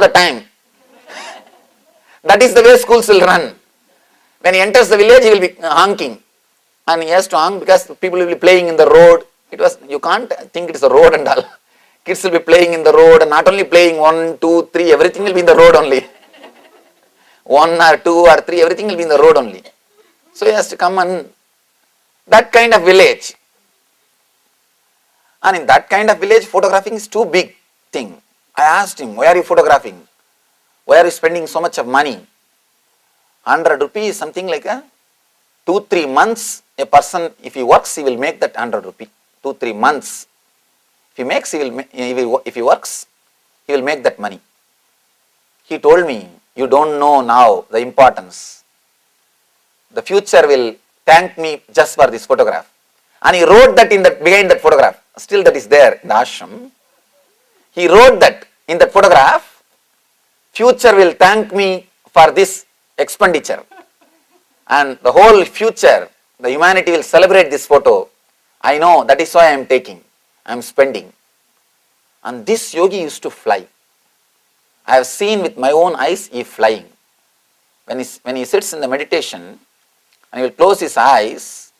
the time. That is the way schools will run. When he enters the village, he will be honking. And he has to honk because people will be playing in the road. You can't think it is a road and all. Kids will be playing in the road, and not only playing 1, 2, 3, everything will be in the road only. 1 or 2 or 3, everything will be in the road only. So he has to come, and that kind of village. And in that kind of village, photographing is too big thing. I asked him, why are you photographing? Why are you spending so much of money? 100 rupees is something like 2-3 months. A person, if he works, he will make that 100 rupees. 2-3 months. If he works, he will make that money. He told me, you don't know now the importance. The future will thank me just for this photograph. And he wrote that behind that photograph. Still that is there in the ashram. He wrote that in that photograph, future will thank me for this expenditure. And the whole future, the humanity will celebrate this photo. I know, that is why I am taking. I am spending. And this yogi used to fly. I have seen with my own eyes he flying. When he sits in the meditation, and he will close his eyes,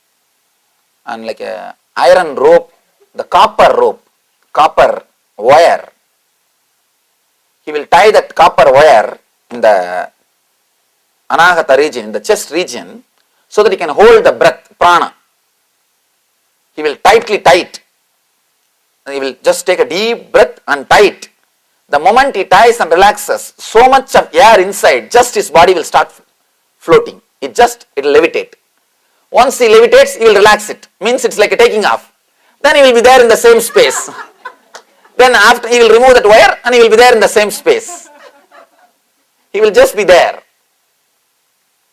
and like a iron rope, the copper wire, he will tie that copper wire in the Anāhata region, in the chest region, so that he can hold the breath, prana. He will tightly tie it. He will just take a deep breath and tie it. The moment he ties and relaxes, so much of air inside, just his body will start floating. It will levitate. Once he levitates, he will relax it. Means it's like a taking off. Then he will be there in the same space. Then after he will remove that wire and he will be there in the same space. He will just be there.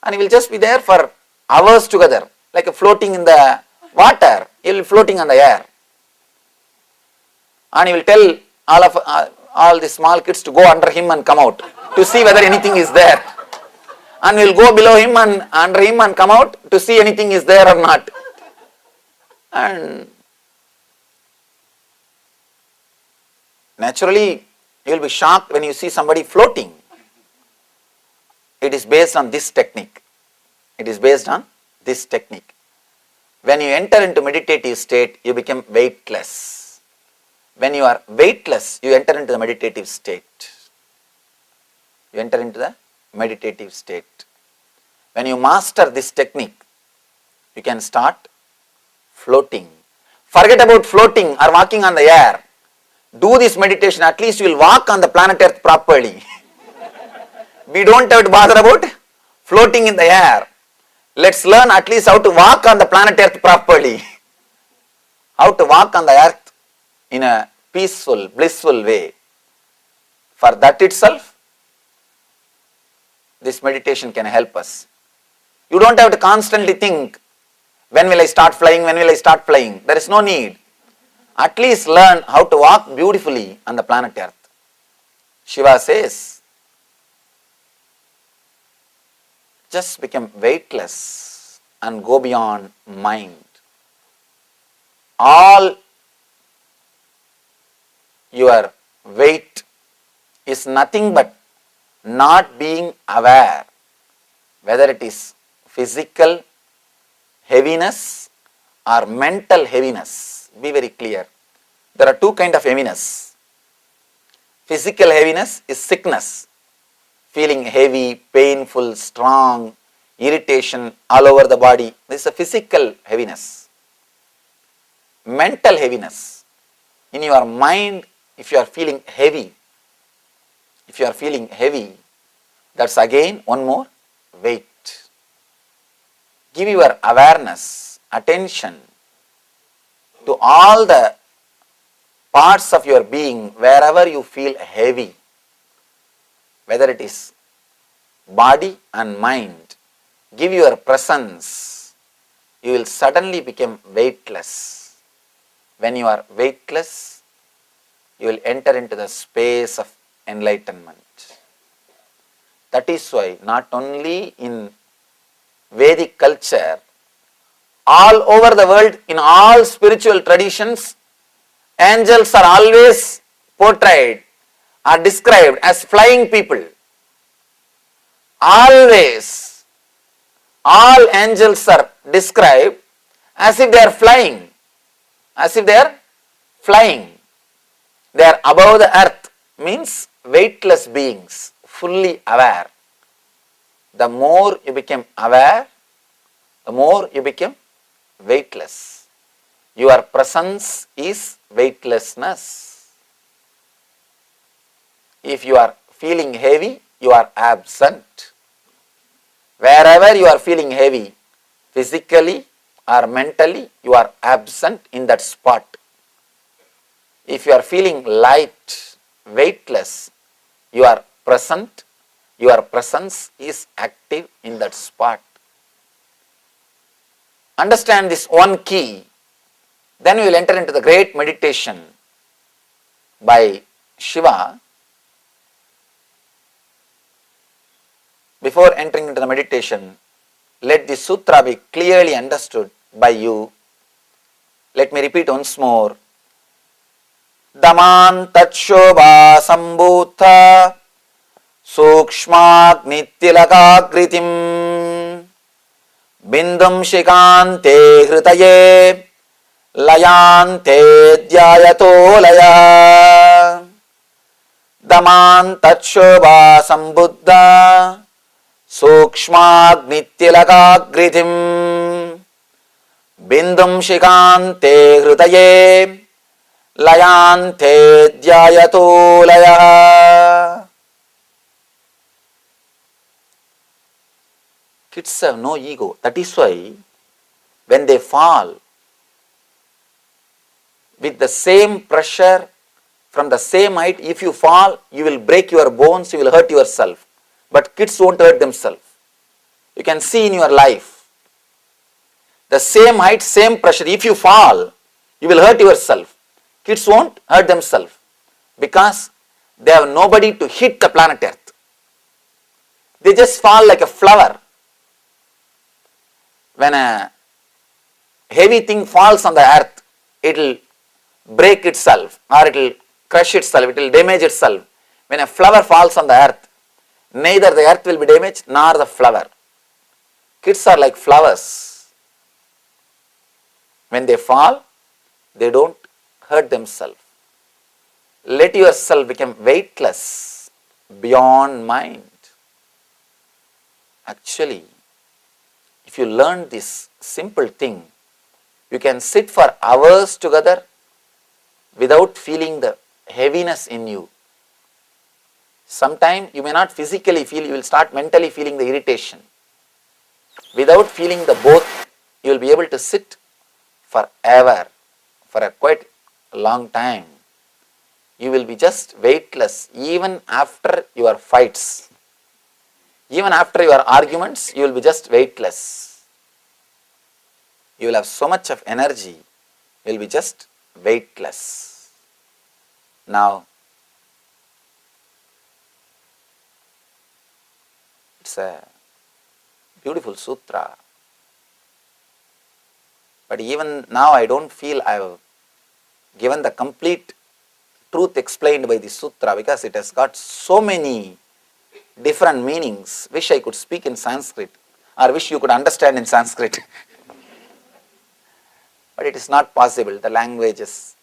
And he will just be there for hours together, like a floating in the water. He will be floating on the air. And he will tell all the small kids to go under him and come out to see whether anything is there. And we will go below him and under him and come out to see anything is there or not. And naturally, you will be shocked when you see somebody floating. It is based on this technique. It is based on this technique. When you enter into meditative state, you become weightless. When you are weightless, you enter into the meditative state. You enter into the meditative state. When you master this technique, you can start floating. Forget about floating or walking on the air. Do this meditation, at least you will walk on the planet Earth properly. We don't have to bother about floating in the air. Let's learn at least how to walk on the planet Earth properly. How to walk on the earth in a peaceful, blissful way. For that itself, this meditation can help us. You don't have to constantly think, when will I start flying, when will I start flying? There is no need. At least learn how to walk beautifully on the planet Earth. Shiva says, just become weightless and go beyond mind. All your weight is nothing but not being aware, whether it is physical heaviness or mental heaviness. Be very clear. There are two kinds of heaviness. Physical heaviness is sickness, feeling heavy, painful, strong, irritation all over the body. This is a physical heaviness. Mental heaviness. In your mind, if you are feeling heavy, that's again one more weight. Give your awareness, attention to all the parts of your being wherever you feel heavy, whether it is body and mind. Give your presence. You will suddenly become weightless. When you are weightless, you will enter into the space of enlightenment. That is why not only in Vedic culture, all over the world, in all spiritual traditions, angels are always portrayed are described as flying people. Always, all angels are described as if they are flying, as if they are flying. They are above the earth, means weightless beings, fully aware. The more you become aware, the more you become weightless. Your presence is weightlessness. If you are feeling heavy, you are absent. Wherever you are feeling heavy, physically or mentally, you are absent in that spot. If you are feeling light, weightless, you are present. Your presence is active in that spot. Understand this one key, then we will enter into the great meditation by Shiva. Before entering into the meditation, let this sutra be clearly understood by you. Let me repeat once more. Daman tachobha sambhutha sukshmat nityalakakritim bindum shikante hritaye layante dhyayato laya. Daman tachobha sambuddha sukshmat nityalakakritim bindum shikante hritaye layante dhyayato laya. Kids have no ego. That is why when they fall with the same pressure from the same height, if you fall, you will break your bones, you will hurt yourself. But kids won't hurt themselves. You can see in your life, the same height, same pressure, if you fall, you will hurt yourself. Kids won't hurt themselves because they have nobody to hit the planet Earth. They just fall like a flower. When a heavy thing falls on the earth, it will break itself or it will crush itself, it will damage itself. When a flower falls on the earth, neither the earth will be damaged nor the flower. Kids are like flowers. When they fall, they don't hurt themselves. Let yourself become weightless, beyond mind. Actually, if you learn this simple thing, you can sit for hours together without feeling the heaviness in you. Sometimes you may not physically feel, you will start mentally feeling the irritation. Without feeling the both, you will be able to sit forever, for a quite long time. You will be just weightless even after your fights. Even after your arguments, you will be just weightless. You will have so much of energy, you will be just weightless. Now, it's a beautiful sutra. But even now I don't feel I have given the complete truth explained by the sutra because it has got so many different meanings. Wish I could speak in Sanskrit or wish you could understand in Sanskrit. But it is not possible. The language is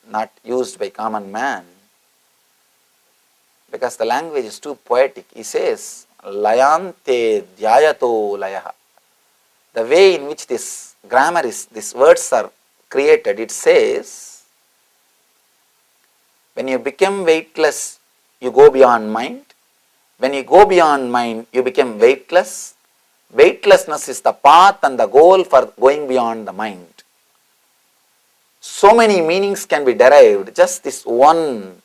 not used by common man because the language is too poetic. He says, Layante dhyayato layaha. The way in which this grammar is, these words are created, it says, when you become weightless, you go beyond mind. When you go beyond mind, you become weightless. Weightlessness is the path and the goal for going beyond the mind. So many meanings can be derived, just this one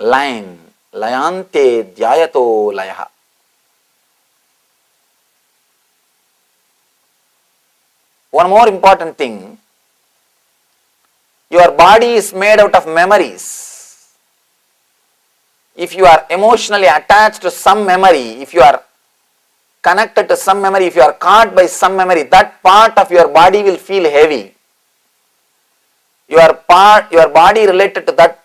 line, Layante dhyayato layaha. One more important thing, your body is made out of memories. If you are emotionally attached to some memory, if you are connected to some memory, if you are caught by some memory, that part of your body will feel heavy. Your body related to that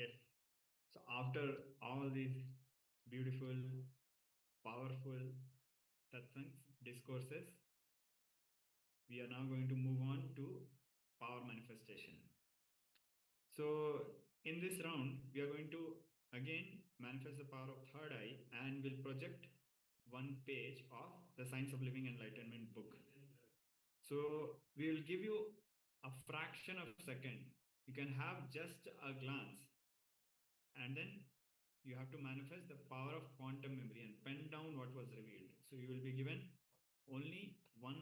Yes. So after all these beautiful, powerful satsangs, discourses, we are now going to move on to power manifestation. So in this round, we are going to again manifest the power of third eye and will project one page of the Science of Living Enlightenment book. So we will give you a fraction of a second. You can have just a glance, and then you have to manifest the power of quantum memory and pen down what was revealed. So you will be given only one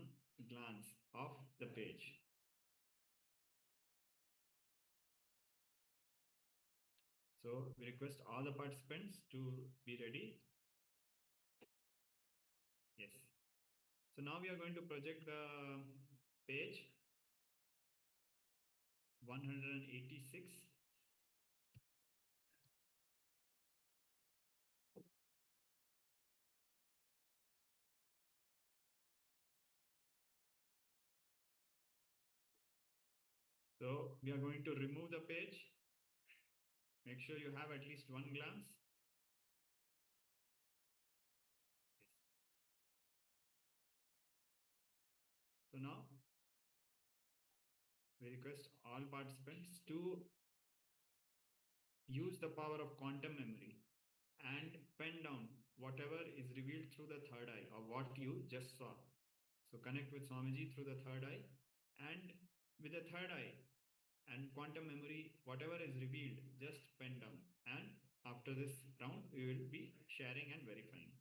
glance of the page. So we request all the participants to be ready. Yes. So now we are going to project the page 186. So we are going to remove the page. Make sure you have at least one glance. So now we request all participants to use the power of quantum memory and pen down whatever is revealed through the third eye or what you just saw. So connect with Swamiji through the third eye, and with the third eye and quantum memory, whatever is revealed, just pen down. And after this round, we will be sharing and verifying.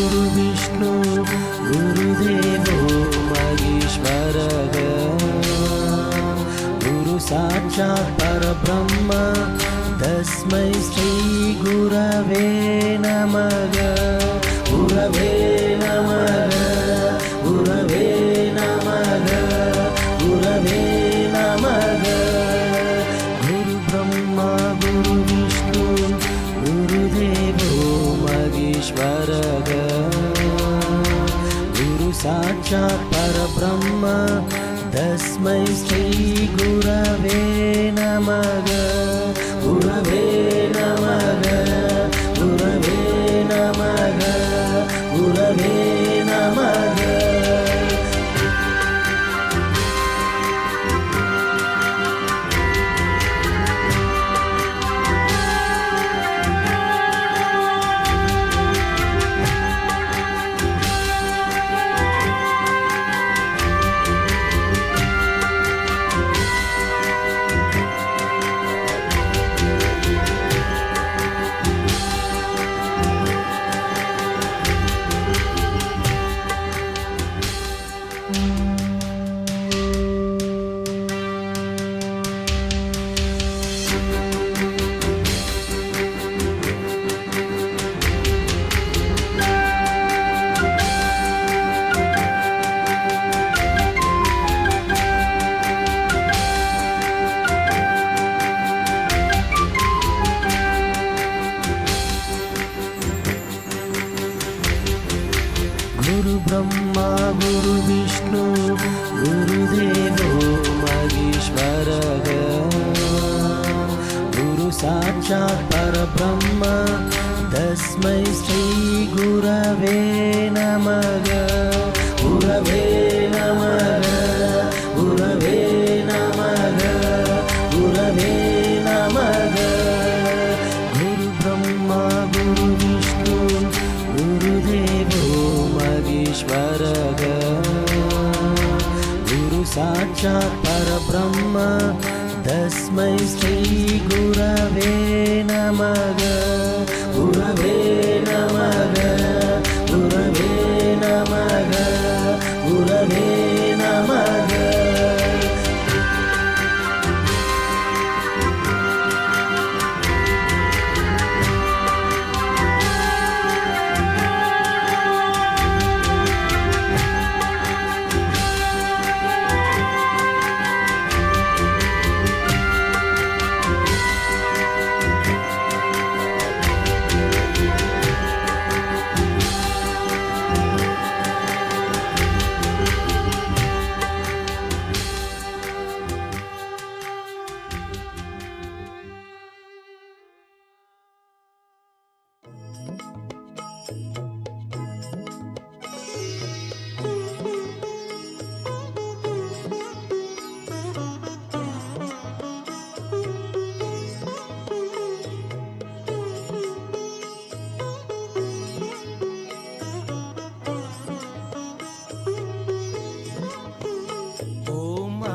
गुरु विष्णु गुरुदेवो महेश्वरः गुरु साक्षात् परब्रह्म तस्मै श्री गुरवे नमः गुरवे नमः गुरवे नमः गुरवे नमः गुरु ब्रह्मा गुरु विष्णु गुरुदेवो महेश्वरः गुरु साक्षात् परब्रह्म तस्मै श्री गुरवे नमः गुरवे नमः गुरवे नमः गुरवे नमः गुरु ब्रह्मा गुरु विष्णु गुरुदेवो महेश्वरः गुरु साक्षात् परब्रह्म तस्मै श्री गुरवे नमः गुरवे नमः गुरवे नमः गुरवे नमः गुरु ब्रह्मा गुरु विष्णु गुरुदेवो महेश्वरः गुरु साक्षात् परब्रह्म तस्मै श्री गुरवे नमः गुरवे नमः गुरवे नमः गुरवे नमः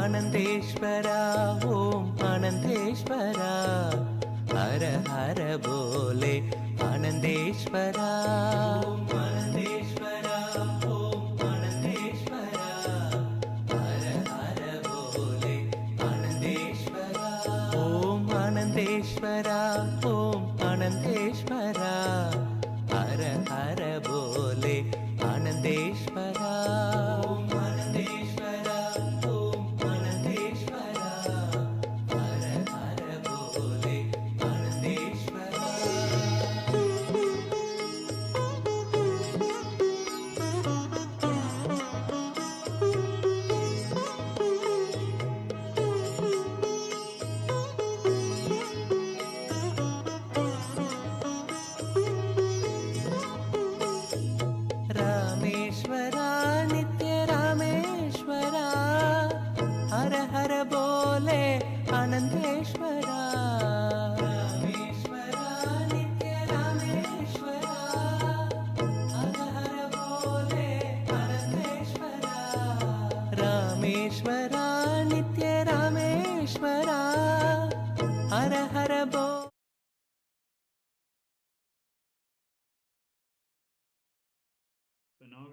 आनंदेश्वरा ओम आनंदेश्वरा हर हर बोले आनंदेश्वरा ओम आनंदेश्वरा ओम आनंदेश्वरा हर हर बोले आनंदेश्वरा ओम आनंदेश्वरा ओम आनंदेश्वरा हर हर बोले आनंदेश्वरा ओम आनंदेश्वरा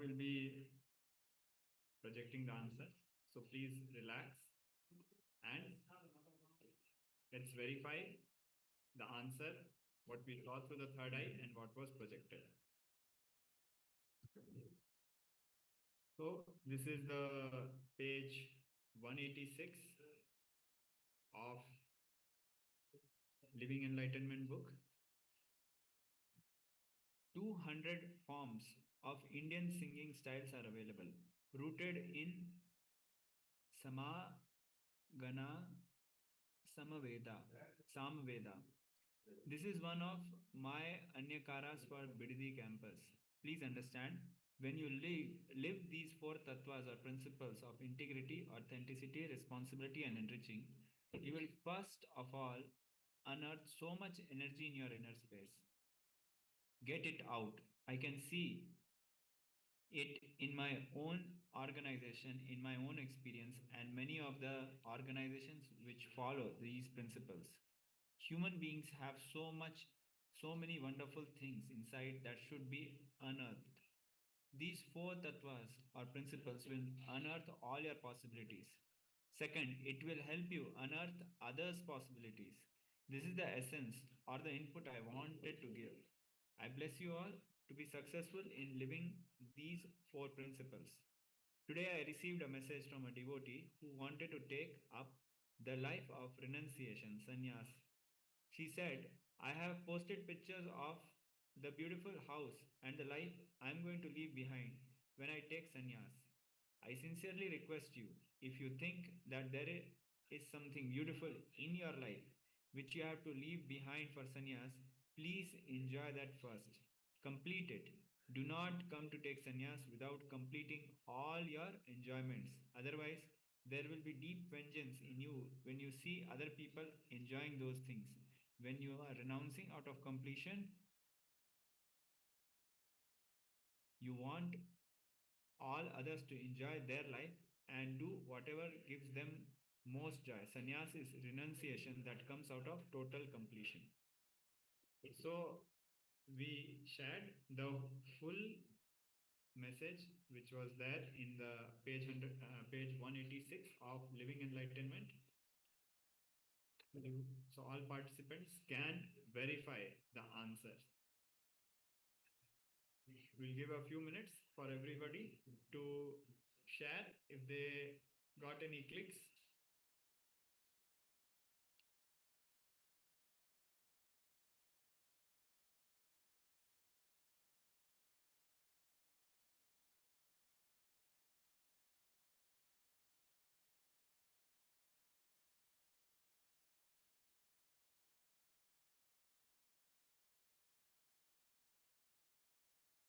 we'll be projecting the answer. So please relax and let's verify the answer, what we saw through the third eye and what was projected. So this is the page 186 of Living Enlightenment book. 200 forms of Indian singing styles are available, rooted in Sama, Gana, Samveda. This is one of my Anyakaras for Bididi campus. Please understand, when you live these four tattvas or principles of integrity, authenticity, responsibility, and enriching, you will first of all unearth so much energy in your inner space. Get it out. I can see it in my own organization, in my own experience, and many of the organizations which follow these principles. Human beings have so many wonderful things inside that should be unearthed. These four tattvas or principles will unearth all your possibilities. Second, it will help you unearth others' possibilities. This is the essence or the input I wanted to give. I bless you all to be successful in living these four principles. Today I received a message from a devotee who wanted to take up the life of renunciation, sannyas. She said, I have posted pictures of the beautiful house and the life I am going to leave behind when I take sannyas. I sincerely request you, if you think that there is something beautiful in your life which you have to leave behind for sannyas, please enjoy that first. Complete it. Do not come to take sannyas without completing all your enjoyments. Otherwise, there will be deep vengeance in you when you see other people enjoying those things. When you are renouncing out of completion, you want all others to enjoy their life and do whatever gives them most joy. Sannyas is renunciation that comes out of total completion. So we shared the full message which was there in the page 186 of Living Enlightenment. So all participants can verify the answers. We'll give a few minutes for everybody to share if they got any clicks.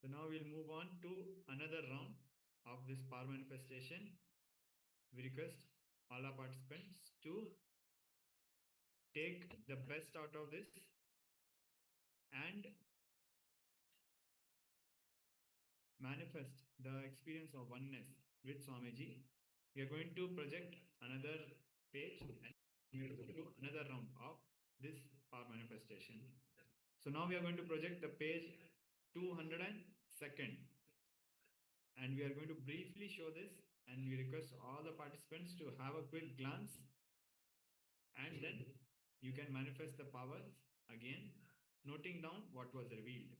So now we'll move on to another round of this power manifestation. We request all our participants to take the best out of this and manifest the experience of oneness with Swamiji. We are going to project another page and we are going to do another round of this power manifestation. So now we are going to project the page 202nd. And we are going to briefly show this, and we request all the participants to have a quick glance, and then you can manifest the powers again, noting down what was revealed.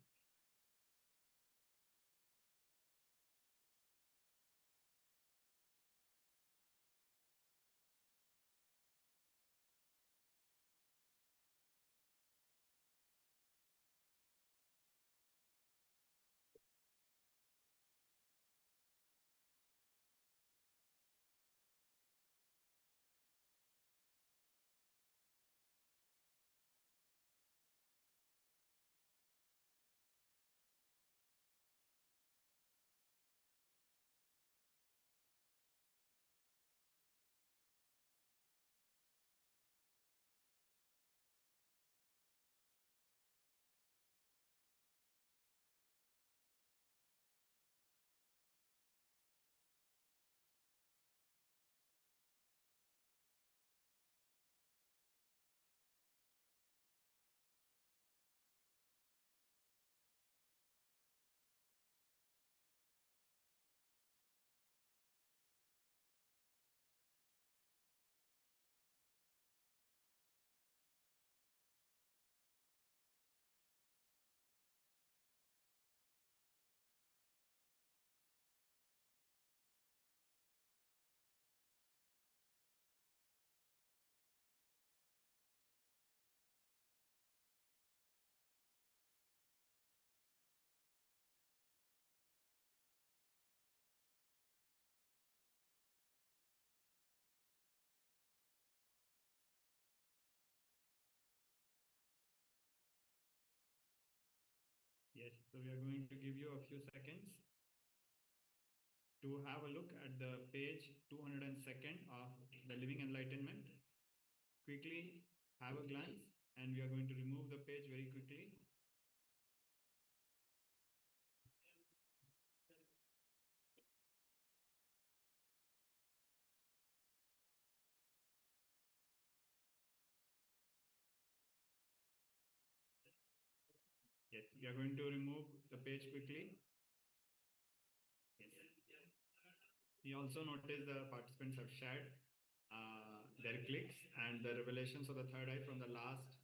Yes, so we are going to give you a few seconds to have a look at the page 202nd of the Living Enlightenment. Quickly have a glance, and we are going to remove the page very quickly. Yes, we are going to remove the page quickly. Yes. We also notice the participants have shared their clicks and the revelations of the third eye from the last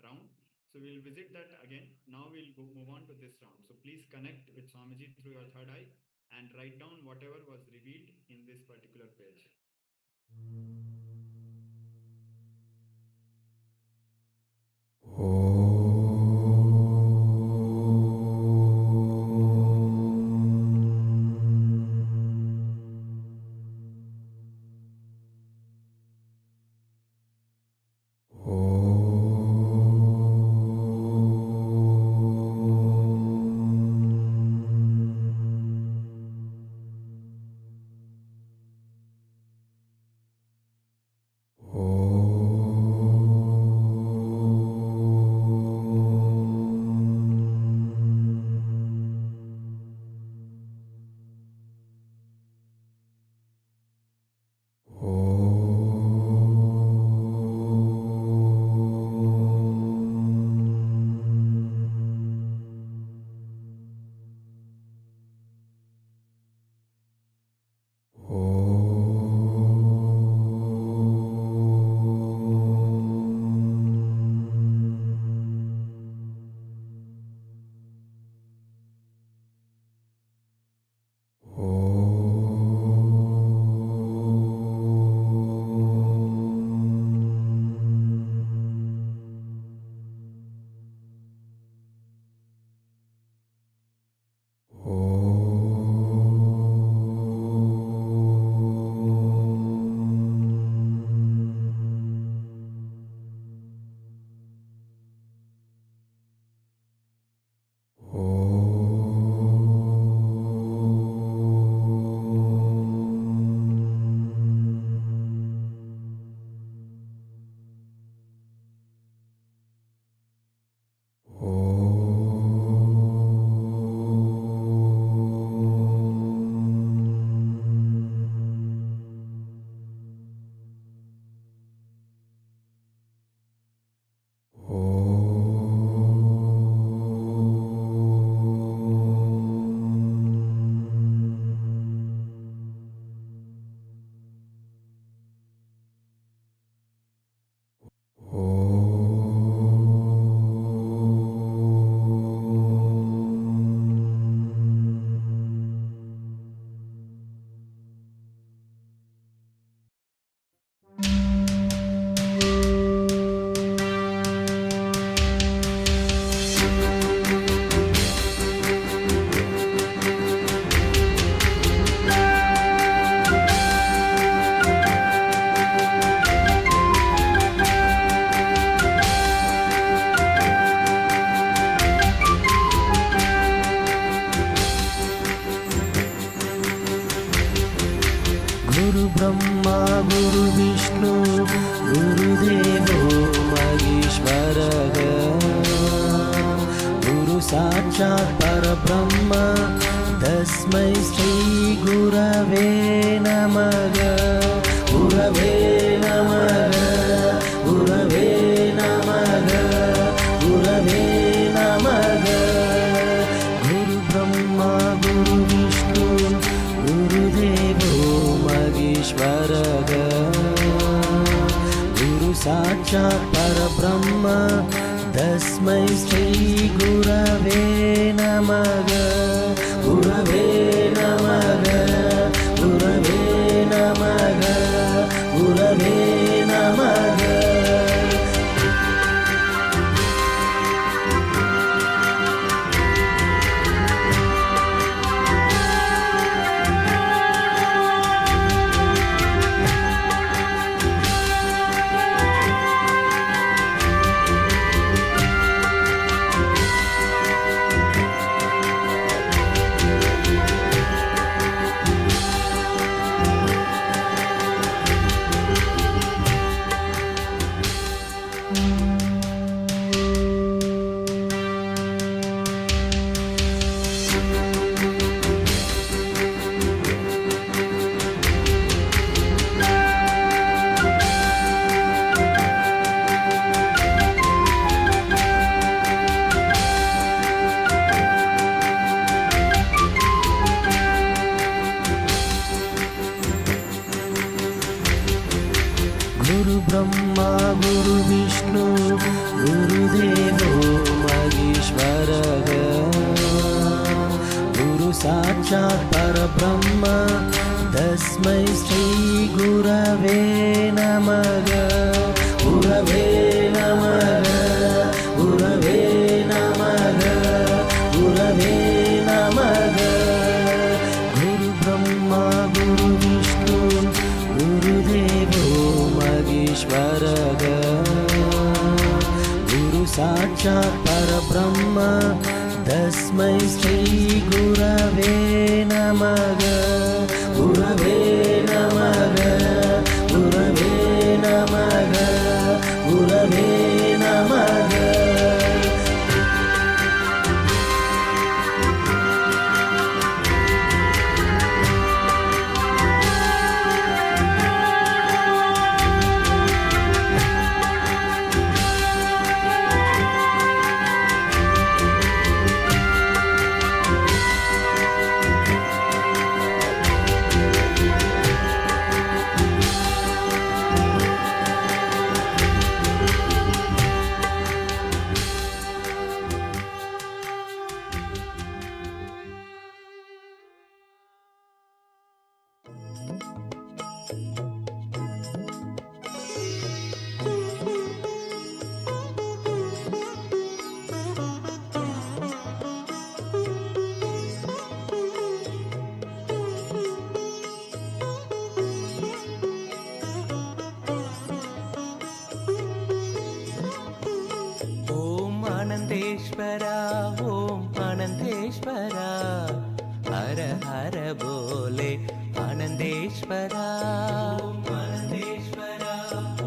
round. So we'll visit that again. Now we'll move on to this round. So please connect with Swamiji through your third eye and write down whatever was revealed in this particular page. Brahma गुरु विष्णु गुरुदेवो महेश्वरः गुरु साक्षात् परब्रह्म तस्मै श्री गुरवे नमः गुरवे नमः गुरवे नमः गुरवे नमः गुरु ब्रह्मा गुरु विष्णु गुरुदेवो महेश्वरः गुरु साक्षात् परब्रह्म तस्मै श्री गुरवे नमः गुरवे नमः गुरवे नमः गुरवे नमः गुरु ब्रह्मा गुरु विष्णु गुरुदेवो महेश्वरः गुरु साक्षात् परब्रह्म तस्मै श्री गुरवे नमः गुरवे नमः गुरवे नमः गुरवे नमः गुरु ब्रह्मा गुरु विष्णु गुरुदेवो महेश्वरः गुरु साक्षात् परब्रह्म तस्मै श्री गुरवे नमः गुरवे नमः गुरवे नमः गुरवे नमः आनंदेश्वरा ओम आनंदेश्वरा हर हर बोले आनंदेश्वरा ओम आनंदेश्वरा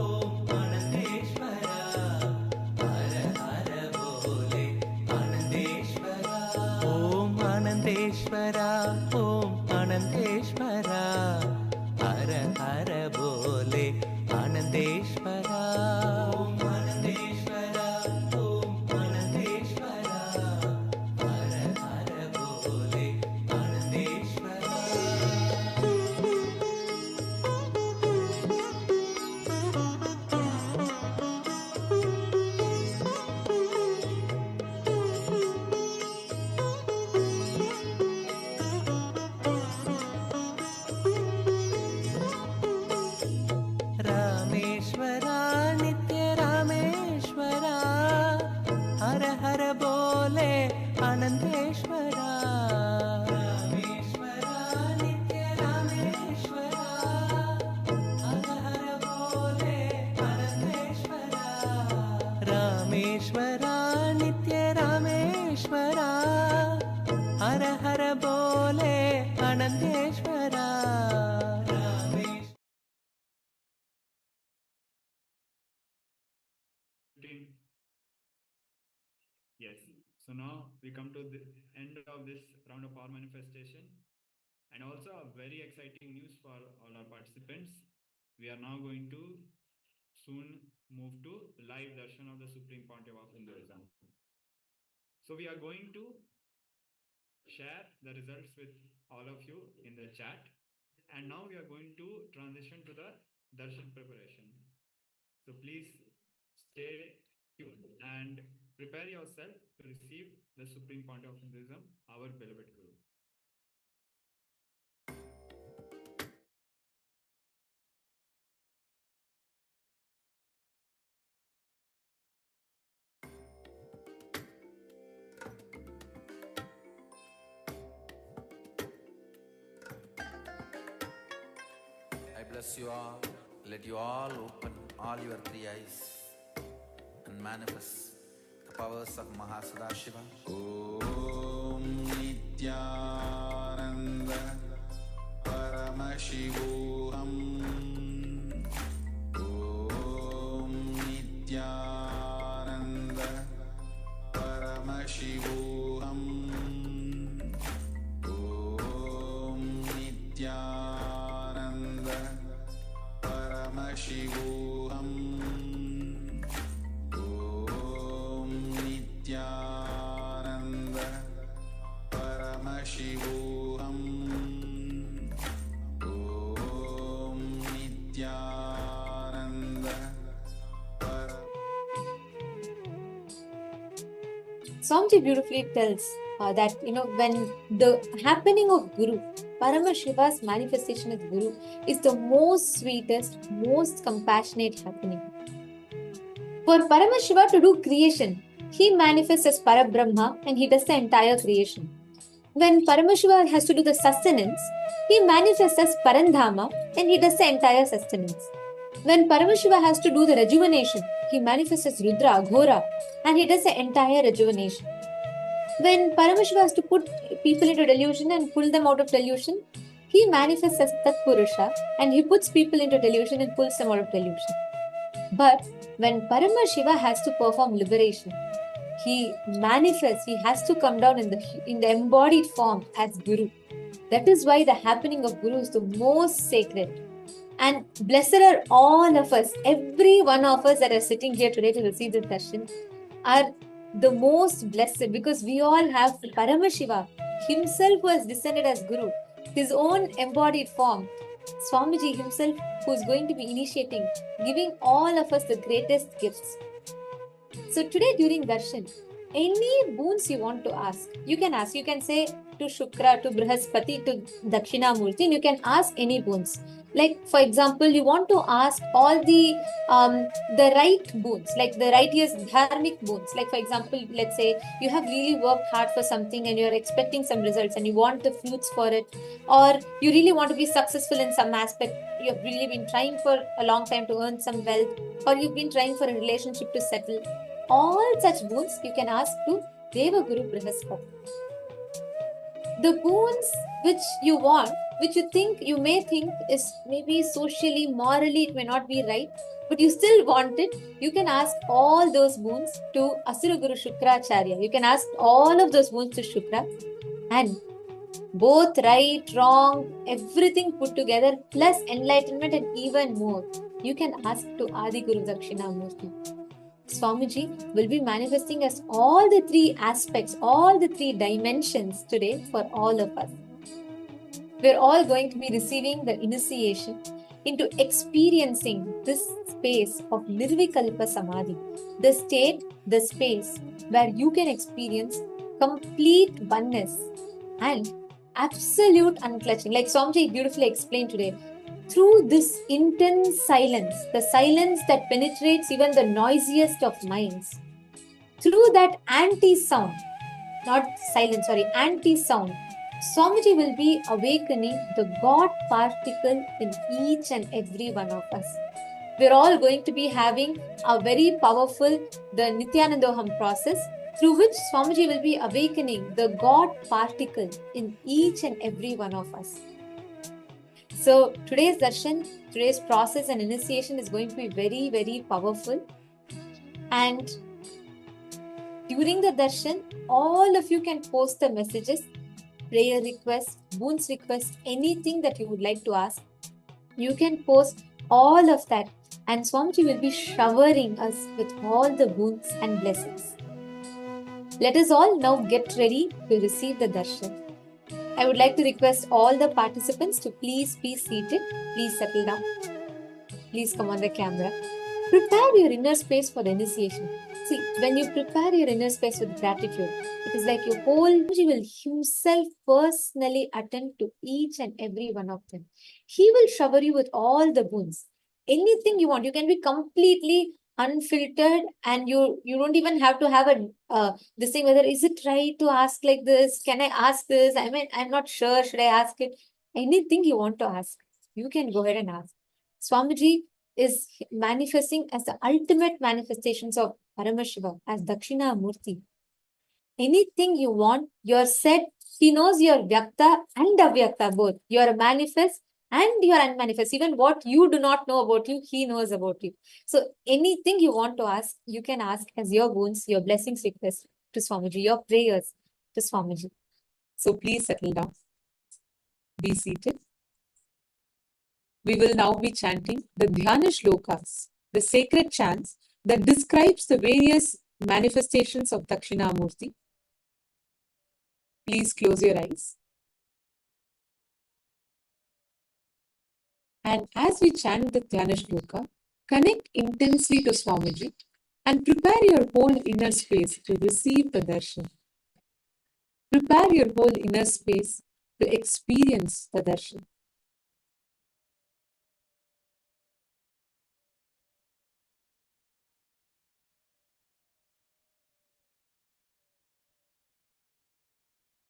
ओम आनंदेश्वरा हर हर बोले आनंदेश्वरा ओम आनंदेश्वरा ओम आनंदेश्वरा हर हर बोले आनंदेश्वरा ओम आनंदेश्वरा रामेश्वरा नित्य रामेश्वरा हर हर बोले आनंदेश्वरा रामेश्वरा नित्य रामेश्वरा हर हर बोले आनंदेश्वरा रामेश्वरा नित्य रामेश्वरा हर हर बोले आनंदेश्वरा Yes. So now we come to the end of this round of power manifestation, and also a very exciting news for all our participants. We are now going to soon move to live darshan of the Supreme Pontiff of Hinduism. So we are going to share the results with all of you in the chat, and now we are going to transition to the darshan preparation. So please stay tuned and prepare yourself to receive the Supreme Pontiff of Hinduism, our beloved Guru. I bless you all. Let you all open all your three eyes and manifest the powers of Mahasudashiva. Om Nityananda Paramashivam. Om Nityananda Swamiji beautifully tells that, when the happening of Guru, Paramashiva's manifestation as Guru, is the most sweetest, most compassionate happening. For Paramashiva to do creation, he manifests as Parabrahma and he does the entire creation. When Paramashiva has to do the sustenance, he manifests as Parandhama and he does the entire sustenance. When Paramashiva has to do the rejuvenation, he manifests as Rudra, Aghora, and he does the entire rejuvenation. When Paramashiva has to put people into delusion and pull them out of delusion, he manifests as Tat Purusha and he puts people into delusion and pulls them out of delusion. But when Paramashiva has to perform liberation, he manifests, he has to come down in the embodied form as Guru. That is why the happening of Guru is the most sacred. And blessed are all of us, every one of us that are sitting here today to receive the darshan are the most blessed, because we all have Paramashiva himself, who has descended as Guru, his own embodied form, Swamiji himself, who is going to be initiating, giving all of us the greatest gifts. So today during darshan, any boons you want to ask, you can ask. You can say to Shukra, to Brihaspati, to Dakshinamurthy, and you can ask any boons. Like, for example, you want to ask all the right boons, like the righteous dharmic boons. Like, for example, let's say you have really worked hard for something and you're expecting some results and you want the fruits for it, or you really want to be successful in some aspect. You've really been trying for a long time to earn some wealth, or you've been trying for a relationship to settle. All such boons you can ask to Deva Guru Brihaspati. The boons which you want, which you may think is maybe socially, morally, it may not be right, but you still want it, you can ask all those boons to Asura Guru Shukracharya. You can ask all of those boons to Shukra, and both right, wrong, everything put together, plus enlightenment and even more, you can ask to Adi Guru Dakshinamurthy. Swamiji will be manifesting as all the three aspects, all the three dimensions today for all of us. We're all going to be receiving the initiation into experiencing this space of Nirvikalpa Samadhi, the state, the space where you can experience complete oneness and absolute unclutching. Like Swamiji beautifully explained today, through this intense silence, the silence that penetrates even the noisiest of minds, through that anti-sound, anti-sound, Swamiji will be awakening the God particle in each and every one of us. We're all going to be having a very powerful, the Nithyanandoham process, through which Swamiji will be awakening the God particle in each and every one of us. So today's darshan, today's process and initiation is going to be very, very powerful. And during the darshan, all of you can post the messages, prayer requests, boons requests, anything that you would like to ask. You can post all of that, and Swamiji will be showering us with all the boons and blessings. Let us all now get ready to receive the darshan. I would like to request all the participants to please be seated. Please settle down. Please come on the camera. Prepare your inner space for the initiation. See, when you prepare your inner space with gratitude, it is like your whole energy will himself personally attend to each and every one of them. He will shower you with all the boons. Anything you want, you can be completely unfiltered, and you don't even have to have this thing, whether is it right to ask like this, can I ask this, I'm not sure, should I ask it? Anything you want to ask, you can go ahead and ask. Swamiji is manifesting as the ultimate manifestations of Paramashiva, as Dakshinamurthy. Anything you want, you're said, he knows your Vyakta and Avyakta both. You're a manifest and you're unmanifest. Even what you do not know about you, he knows about you. So anything you want to ask, you can ask as your boons, your blessings request to Swamiji, your prayers to Swamiji. So please settle down. Be seated. We will now be chanting the Dhyana Shlokas, the sacred chants that describes the various manifestations of Dakshinamurthy. Please close your eyes. And as we chant the Dhyana Shloka, connect intensely to Swamiji and prepare your whole inner space to receive the darshan. Prepare your whole inner space to experience the darshan.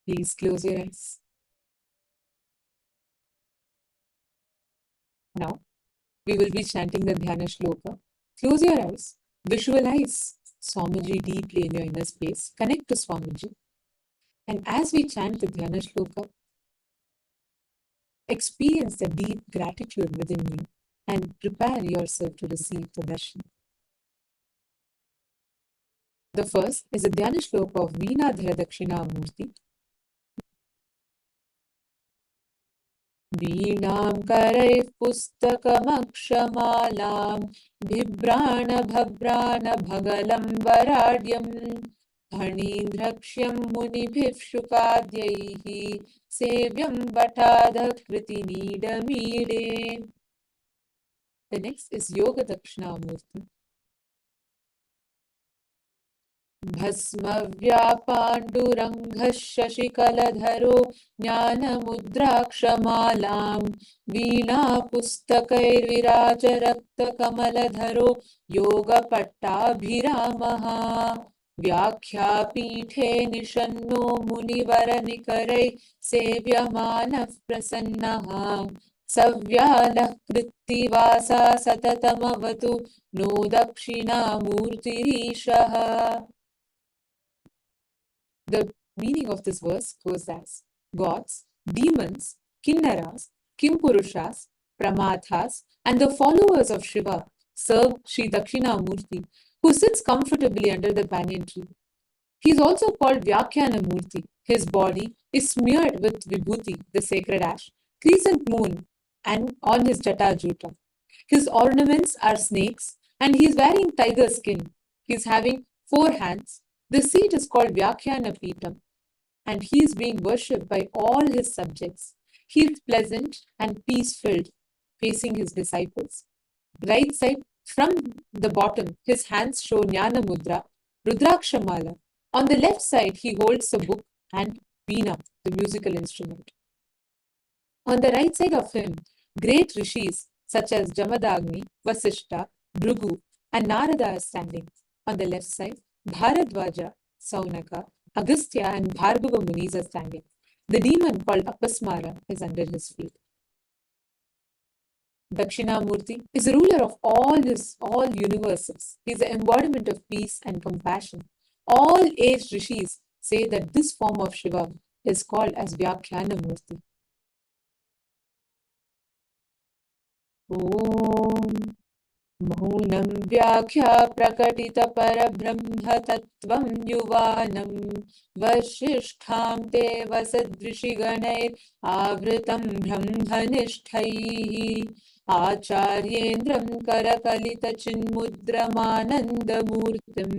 Please close your eyes. Now, we will be chanting the Dhyana Shloka. Close your eyes. Visualize Swamiji deeply in your inner space. Connect to Swamiji. And as we chant the Dhyana Shloka, experience the deep gratitude within you and prepare yourself to receive the darshan. The first is a Dhyana Shloka of Anāhata Dhvani. वीणां करैः पुस्तकमक्षमालां बिभ्राणभद्राणभगलं वराड्यं फणीन्द्रक्ष्यं मुनिभिः शुकाद्यैः सेव्यं वटादकृतिनीडमीडे. The next is Yoga Dakshinamurthy. भस्मव्यापाण्डुरङ्गः शशिकलधरो ज्ञानमुद्राक्षमालां वीणापुस्तकैर्विराजरक्तकमलधरो योगपट्टाभिरामः व्याख्यापीठे निषन्नो मुनिवरनिकरैः सेव्यमानः प्रसन्नः सव्यालः Krittivasa सततमवतु no दक्षिणामूर्तिरीशः. The meaning of this verse goes as: gods, demons, kinnaras, kimpurushas, pramathas, and the followers of Shiva serve Sri Dakshinamurthy, who sits comfortably under the banyan tree. He is also called Vyakyanamurthy. His body is smeared with vibhuti, the sacred ash, crescent moon, and on his jata-juta. His ornaments are snakes, and he is wearing tiger skin. He is having 4 hands. The seat is called Vyakyana Peetam, and he is being worshipped by all his subjects. He is pleasant and peace-filled, facing his disciples. Right side, from the bottom, his hands show Jnana Mudra, Rudrakshamala. On the left side, he holds a book and Veena, the musical instrument. On the right side of him, great rishis such as Jamadagni, Vasishta, Bhrigu, and Narada are standing. On the left side, Bharadwaja, Saunaka, Agastya, and Bhargava Munis are standing. The demon called Apasmara is under his feet. Dakshinamurthy is the ruler of all universes. He is the embodiment of peace and compassion. All aged rishis say that this form of Shiva is called as Vyakyanamurthy. Om Maunam Vyakya Prakatita Parabhrahma Tattvam Yuvanam Vasishtham Te Vasadrishiganai Avritam Brahmanishthai Acharyendram Karakalita Chinmudramānandamurtim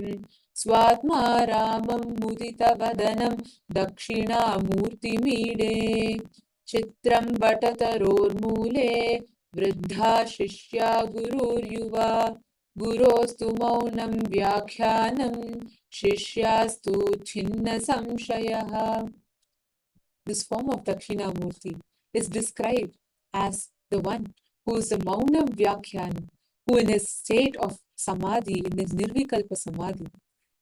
Swatma Ramam Mudita Vadanam Dakshinamurti Mide Chitram Batataror Mule Vridha Shishya Gururyuva Gurostu Maunam Vyakhyanam Shishyastu Chinna Samshayaha. This form of Dakshinamurthy is described as the one who is the Maunam Vyakhyanam, who in his state of Samadhi, in his Nirvikalpa Samadhi,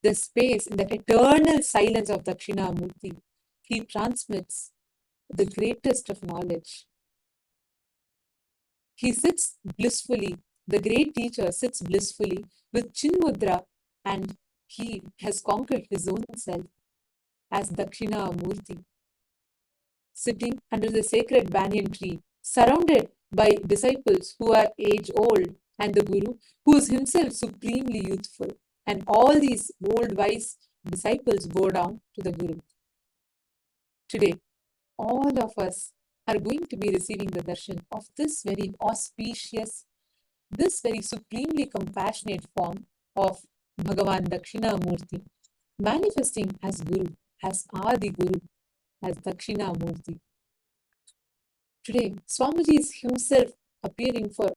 the space, in the eternal silence of Dakshinamurthy, he transmits the greatest of knowledge. He sits blissfully, the great teacher sits blissfully with Chinmudra, and he has conquered his own self as Dakshinamurthy, sitting under the sacred banyan tree, surrounded by disciples who are age old, and the Guru, who is himself supremely youthful. And all these old wise disciples bow down to the Guru. Today, all of us are going to be receiving the darshan of this very auspicious, this very supremely compassionate form of Bhagavan Dakshinamurthy, manifesting as Guru, as Adi Guru, as Dakshinamurthy. Today, Swamiji is himself appearing for